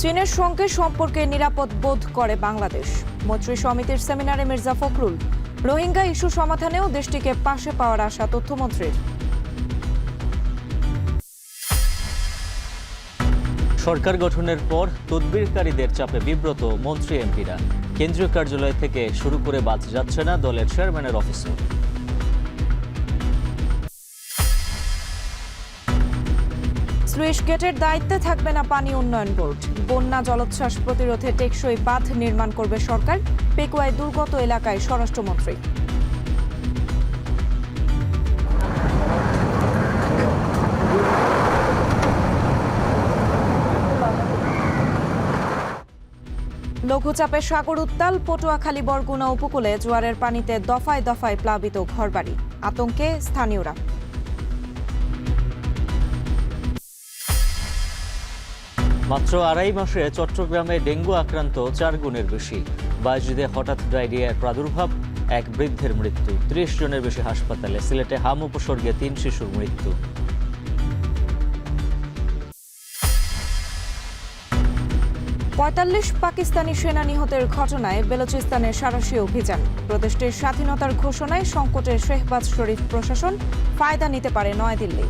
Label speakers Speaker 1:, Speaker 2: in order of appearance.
Speaker 1: চীনের সঙ্গে সম্পর্কে নিরাপদ বোধ করে বাংলাদেশ। মৈত্রী সমিতির সেমিনারে মির্জা ফখরুল। রোহিঙ্গা ইস্যু সমাধানেও দেশটিকে পাশে পাওয়ার আশা তথ্যমন্ত্রীর।
Speaker 2: সরকার গঠনের পর তদবিরকারীদের চাপে বিব্রত মন্ত্রী এমপিরা। কেন্দ্রীয় কার্যালয় থেকে শুরু করে বাদ যাচ্ছে না দলের চেয়ারম্যানের অফিসে।
Speaker 1: স্লুইস গেটের দায়িত্বে থাকবে না পানি উন্নয়ন বোর্ড। বন্যা জলোচ্ছ্বাস প্রতিরোধে টেকসই বাঁধ নির্মাণ করবে সরকার। পেকুয়ায় দুর্গত এলাকায় স্বরাষ্ট্রমন্ত্রী। লঘুচাপে সাগর উত্তাল। পটুয়াখালী বরগুনা উপকূলে জোয়ারের পানিতে দফায় দফায় প্লাবিত ঘরবাড়ি। আতঙ্কে স্থানীয়রা।
Speaker 2: মাত্র 2.5 মাসে চট্টগ্রামে ডেঙ্গু আক্রান্ত 4 গুণের বেশি। বায়জিদে হঠাৎ ডায়রিয়ার প্রাদুর্ভাব, এক বৃদ্ধের মৃত্যু। 30 জনের বেশি হাসপাতালে। সিলেটে হাম উপসর্গে 3 শিশুর মৃত্যু।
Speaker 1: 45 পাকিস্তানি সেনা নিহতের ঘটনায় বেলুচিস্তানের সাঁড়াশি অভিযান। প্রদেশটির স্বাধীনতার ঘোষণায় সংকটে শেহবাজ শরীফ প্রশাসন। ফায়দা নিতে পারে নয়াদিল্লি।